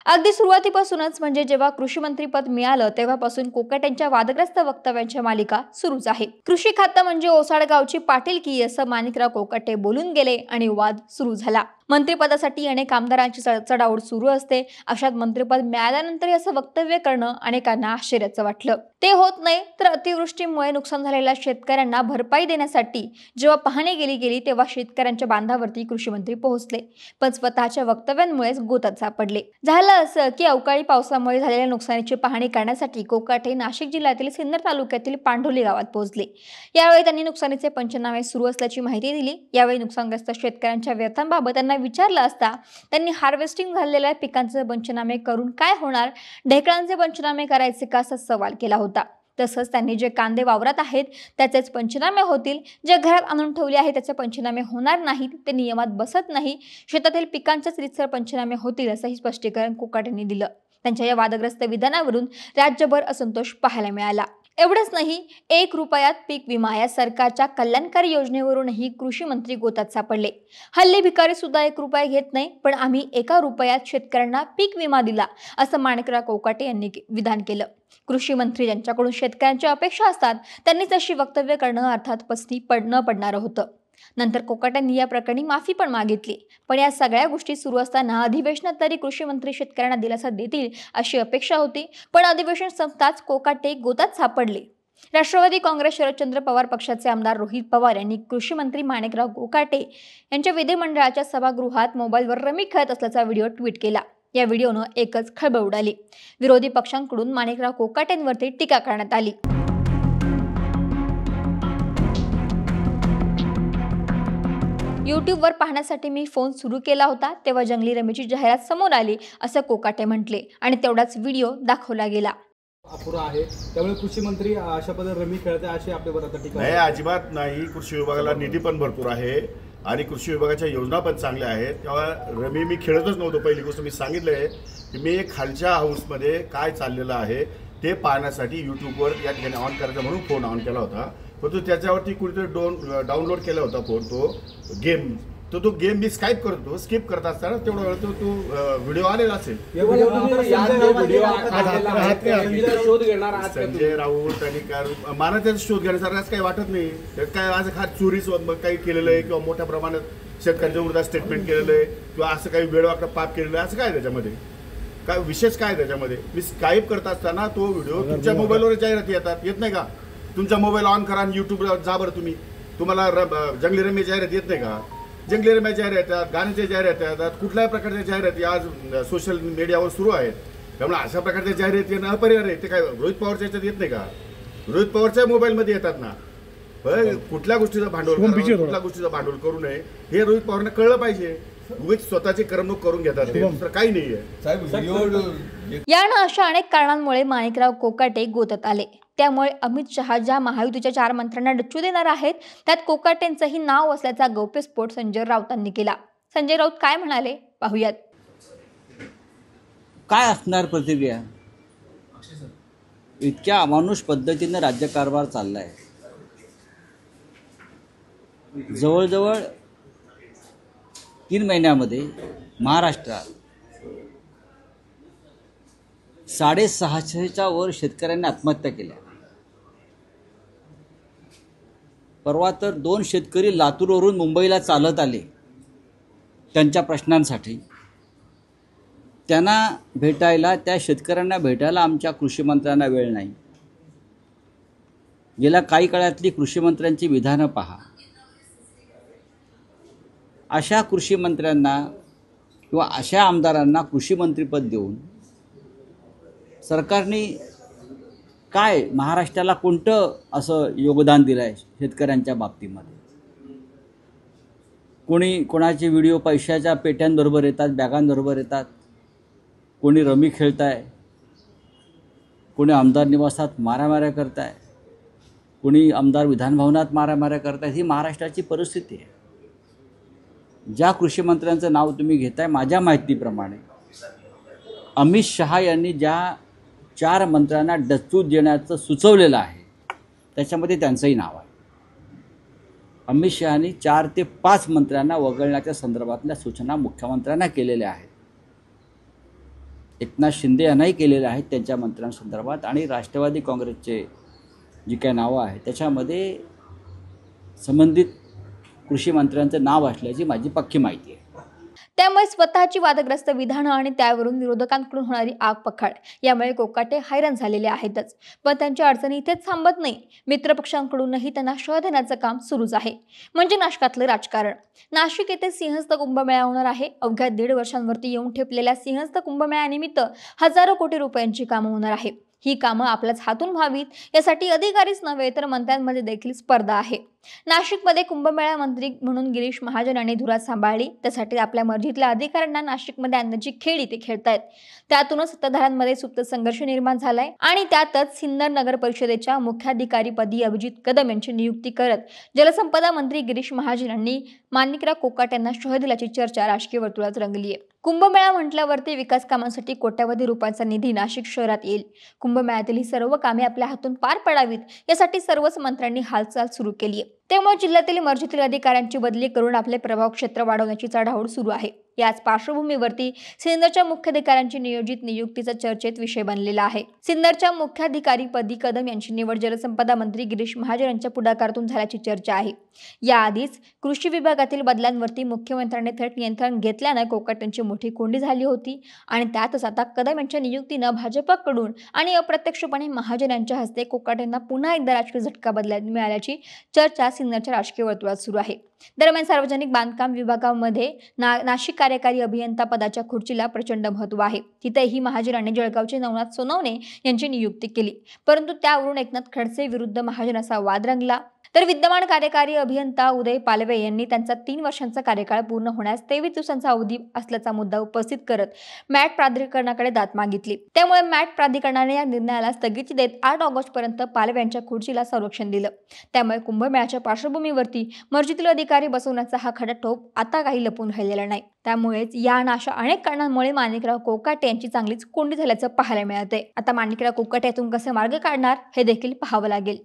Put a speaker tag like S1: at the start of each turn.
S1: अगदी सुरुवातीपासूनच म्हणजे जेव्हा कृषी मंत्रीपद मिळालं तेव्हापासून कोकाटेंच्या वादग्रस्त वक्तव्यांच्या मालिका सुरूच आहे। कृषी खातं म्हणजे ओसाडगावची पाटीलकी असं माणिकराव कोकाटे बोलून गेले आणि वाद सुरू झाला। मंत्रिपदासाठी अनेक आमदारांची चढाओढ सुरू असते। अशात मंत्रिपद मिळाल्यानंतर असं वक्तव्य करणं अनेकांना आश्चर्याचं वाटलं। ते होत नाही तर अतिवृष्टीमुळे नुकसान झालेल्या शेतकऱ्यांना भरपाई देण्यासाठी जेव्हा पाहणी गेली तेव्हा शेतकऱ्यांच्या बांधावरती कृषी मंत्री पोहोचले, पण स्वतःच्या वक्तव्यांमुळेच गोतात सापडले। झालं असं की अवकाळी पावसामुळे झालेल्या नुकसानीची पाहणी करण्यासाठी कोकाटे नाशिक जिल्ह्यातील सिन्नर तालुक्यातील पांढोली गावात पोहोचले। यावेळी त्यांनी नुकसानीचे पंचनामे सुरू असल्याची माहिती दिली। यावेळी नुकसानग्रस्त शेतकऱ्यांच्या व्यथांबाबत त्यांना विचारलं असता त्यांनी हार्वेस्टिंग झालेल्या पिकांचे पंचनामे करून काय होणार, ढेकळांचे पंचनामे करायचे का असा सवाल केला होता। तसंच त्यांनी जे कांदे वावरात आहेत त्याचेच पंचनामे होतील, जे घरात आणून ठेवले आहे त्याचे पंचनामे होणार नाहीत, ते नियमात बसत नाही, शेतातील पिकांचेच रीतसर पंचनामे होतील असंही स्पष्टीकरण कोकाटेंनी दिलं। त्यांच्या या वादग्रस्त विधानावरून राज्यभर असंतोष पाहायला मिळाला। एवढंच नाही, 1 रुपयात पीक विमा या सरकारच्या कल्याणकारी योजनेवरूनही कृषी मंत्री गोतात सापडले। हल्ली भिकारी सुद्धा 1 रुपया घेत नाही, पण आम्ही 1 रुपयात शेतकऱ्यांना पीक विमा दिला असं माणिकराव कोकाटे यांनी विधान केलं। कृषी मंत्री ज्यांच्याकडून शेतकऱ्यांच्या अपेक्षा असतात त्यांनी तशी वक्तव्य करणं अर्थात पसंती पडणारं होतं। नंतर कोकाटेंनी या प्रकरणी माफी पण मागितली, पण या सगळ्या गोष्टी सुरू असताना अधिवेशनात तरी कृषी मंत्री शेतकऱ्यांना दिलासा देतील अशी अपेक्षा होती, पण अधिवेशन संपताच कोकाटे गोतात सापडले। राष्ट्रवादी काँग्रेस शरदचंद्र पवार पक्षाचे आमदार रोहित पवार यांनी कृषी मंत्री माणिकराव कोकाटे यांच्या विधिमंडळाच्या सभागृहात मोबाईलवर रमी खेळत असल्याचा व्हिडिओ ट्विट केला। या व्हिडिओनं एकच खळबळ उडाली। विरोधी पक्षांकडून माणिकराव कोकाटेंवरती टीका करण्यात आली। यूट्यूबवर पाहण्यासाठी मी फोन सुरू केला होता तेव्हा जंगली रमीची जाहिरात समोर आली असं कोकाटे म्हटले आणि तेवढाच व्हिडिओ दाखवला गेला।
S2: अपुरा आहे, त्यामुळे कृषी मंत्री अशा पद्धतीने रमी खेळते अशी आपल्यावर आता टीका
S3: नाही, अजिबात नाही। कृषी विभागाला निधी पण भरपूर आहे आणि कृषी विभागाच्या योजना पण चांगल्या आहेत, तेव्हा रमी मी खेळतच नव्हतो। पहिली गोष्ट मी सांगितलंय की मी खालच्या हाऊसमध्ये काय चाललेलं आहे ते पाहण्यासाठी यूट्यूबवर या ठिकाणी ऑन करायचा म्हणून फोन ऑन केला होता, परंतु त्याच्यावरती कुठेतरी डाउनलोड केला होता फोन तो गेम, तो गेम मी स्किप करत असताना तेवढा वेळ तो व्हिडिओ आलेला असेल। संजय राऊत आणि मला त्याचा शोध घेण्यासारखं काही वाटत नाही। त्यात काय आज चोरी काही केलेलं आहे किंवा मोठ्या प्रमाणात शेतकऱ्यांच्या विरोधात स्टेटमेंट केलेलं आहे किंवा असं काही वेळवाकडं पाप केलेलं आहे, असं काय त्याच्यामध्ये काय विशेष काय त्याच्यामध्ये? मी स्काईप करत असताना तो व्हिडिओ तुमच्या मोबाईलवर जाहिराती येत नाही का? तुमचा मोबाईल ऑन करा आणि यूट्यूबला जा बरं तुम्हाला जंगली रमी जाहिरात येत नाही का? जंगली रमी जाहिरात येतात, गाण्याच्या जाहिरात येतात, कुठल्याही प्रकारच्या जाहिराती आज सोशल मीडियावर सुरू आहेत। त्यामुळे अशा प्रकारच्या जाहिराती येणं अपरिहार्य आहे। ते काय रोहित पवारच्या याच्यात येत नाही का? रोहित पवारच्या मोबाईलमध्ये येतात ना। कुठल्या गोष्टीचं भांडवल करू नये हे रोहित पवारांना कळलं पाहिजे। उगीच स्वतःची करमणूक करून घेतात, ते दुसरं काही नाहीये।
S1: यानं अशा अनेक कारणांमुळे माणिकराव कोकाटे गोतात आले। त्यामुळे अमित शहा ज्या महायुतीच्या 4 मंत्र्यांना डच्चू देणार आहेत त्यात कोकाटेंचंही नाव असल्याचा गौप्यस्फोट संजय राऊतांनी केला। संजय राऊत काय म्हणाले पाहूयात।
S4: काय असणार प्रतिक्रिया? इतक्या अमानुष पद्धतीने राज्यकारभार चाललाय। जवळजवळ 3 महिन्यामध्ये महाराष्ट्रात 650च्या वर शेतकऱ्यांनी आत्महत्या केल्या। परवा तर 2 शेतकरी लातूरवरून मुंबईला चालत आले त्यांच्या प्रश्नांसाठी। त्यांना भेटायला, त्या शेतकऱ्यांना भेटायला आमच्या कृषी मंत्र्यांना वेळ नाही। गेल्या काही काळातली कृषी मंत्र्यांची विधानं पहा। अशा कृषी मंत्र्यांना किंवा अशा आमदारांना कृषी मंत्रीपद देऊन सरकारने काय महाराष्ट्राला कोणतं असं योगदान दिलं आहे शेतकऱ्यांच्या बाबतीमध्ये? कोणी कोणाचे व्हिडिओ पैशाच्या पेट्यांबरोबर येतात, बॅगांबरोबर येतात, कोणी रमी खेळताय, कोणी आमदार निवासात मारामाऱ्या करताय, कोणी आमदार विधानभवनात मारामाऱ्या करतायत। ही महाराष्ट्राची परिस्थिती आहे। ज्या कृषी मंत्र्यांचं नाव तुम्ही घेताय, माझ्या माहितीप्रमाणे अमित शहा यांनी ज्या 4 मंत्र्यांना डच्चू देण्याचं सुचवलेलं आहे त्याच्यामध्ये त्यांचंही नाव आहे। अमित शहानी 4 ते 5 मंत्र्यांना वगळण्याच्या संदर्भातल्या सूचना मुख्यमंत्र्यांना केलेल्या आहेत। एकनाथ शिंदे यांनाही केलेले आहेत त्यांच्या मंत्र्यांसंदर्भात, आणि राष्ट्रवादी काँग्रेसचे जी काही नावं आहेत त्याच्यामध्ये संबंधित कृषी मंत्र्यांचं नाव असल्याची माझी पक्की माहिती आहे.
S1: त्यामुळे स्वतःची वादग्रस्त विधानं आणि त्यावरून विरोधकांकडून होणारी आग पखाड यामुळे कोकाटे हैराण झालेले आहेतच. पण त्यांच्या अडचणी इथेच थांबत नाही. मित्रपक्षांकडूनही त्यांना शह देण्याचं काम सुरूच आहे. म्हणजे नाशकातलं राजकारण. नाशिक येथे सिंहस्थ कुंभमेळा होणार आहे. अवघ्या 1.5 वर्षांवरती येऊन ठेपलेल्या सिंहस्थ कुंभमेळ्यानिमित्त हजारो कोटी रुपयांची कामं होणार आहे. ही कामं आपल्याच हातून व्हावीत यासाठी अधिकारीच नव्हे तर मंत्र्यांमध्ये देखील स्पर्धा आहे. नाशिकमध्ये कुंभमेळा मंत्री म्हणून गिरीश महाजन यांनी धुरा सांभाळली. त्यासाठी आपल्या मर्जीतल्या अधिकाऱ्यांना नाशिकमध्ये आणण्याची खेळ इथे खेळतायत. त्यातूनच सत्ताधाऱ्यांमध्ये सुप्त संघर्ष निर्माण झालाय आणि त्यातच सिन्नर नगर परिषदेच्या मुख्याधिकारीपदी अभिजित कदम यांची नियुक्ती करत जलसंपदा मंत्री गिरीश महाजन यांनी माणिकराव कोकाटे यांना शह दिल्याची चर्चा राजकीय वर्तुळात रंगली आहे. कुंभमेळा म्हटल्यावरती विकास कामांसाठी कोट्यावधी रुपयांचा निधी नाशिक शहरात येईल. कुंभमेळ्यातील ही सर्व कामे आपल्या हातून पार पडावीत यासाठी सर्वच मंत्र्यांनी हालचाल सुरू केली आहे. त्यामुळे जिल्ह्यातील मर्जीतील अधिकाऱ्यांची बदली करून आपले प्रभाव क्षेत्र वाढवण्याची चढाओढ सुरू आहे. याच पार्श्वभूमीवरती सिन्नरच्या मुख्याधिकाऱ्यांची नियोजित नियुक्तीचा चर्चेत विषय बनलेला आहे. सिन्नरच्या मुख्याधिकारीपदी कदम यांची निवड जलसंपदा मंत्री गिरीश महाजन यांच्या पुढाकारातून झाल्याची चर्चा आहे. याआधीच कृषी विभागातील बदलांवरती मुख्यमंत्र्यांनी थेट नियंत्रण घेतल्यानं कोकाटेंची मोठी कोंडी झाली होती आणि त्यातच आता कदम यांच्या नियुक्तीनं भाजपकडून आणि अप्रत्यक्षपणे महाजन यांच्या हस्ते कोकाटेंना पुन्हा एकदा राजकीय झटका मिळाल्याची चर्चा सिन्नरच्या राजकीय वर्तुळात सुरू आहे. दरम्यान सार्वजनिक बांधकाम विभागामध्ये नाशिक कार्यकारी अभियंता पदाच्या खुर्चीला प्रचंड महत्त्व आहे. तिथेही महाजनांनी जळगावचे नवनाथ सोनवणे यांची नियुक्ती केली. परंतु त्यावरून एकनाथ खडसे विरुद्ध महाजन असा वाद रंगला. तर विद्यमान कार्यकारी अभियंता उदय पालवे यांनी त्यांचा 3 वर्षांचा कार्यकाळ पूर्ण होण्यास 23 दिवसांचा अवधी असल्याचा मुद्दा उपस्थित करत मॅट प्राधिकरणाकडे दाद मागितली. त्यामुळे मॅट प्राधिकरणाने या निर्णयाला स्थगिती देत 8 ऑगस्टपर्यंत पालवे यांच्या खुर्चीला संरक्षण दिलं. त्यामुळे कुंभमेळ्याच्या पार्श्वभूमीवरती मर्जीतील अधिकारी बसवण्याचा हा खटाटोप आता काही लपून राहिलेला नाही. त्यामुळेच या आणि अशा अनेक कारणांमुळे माणिकराव कोकाटे यांची चांगलीच कोंडी झाल्याचं पाहायला मिळते. आता माणिकराव कोकाटे यातून कसे मार्ग काढणार हे देखील पाहावं लागेल.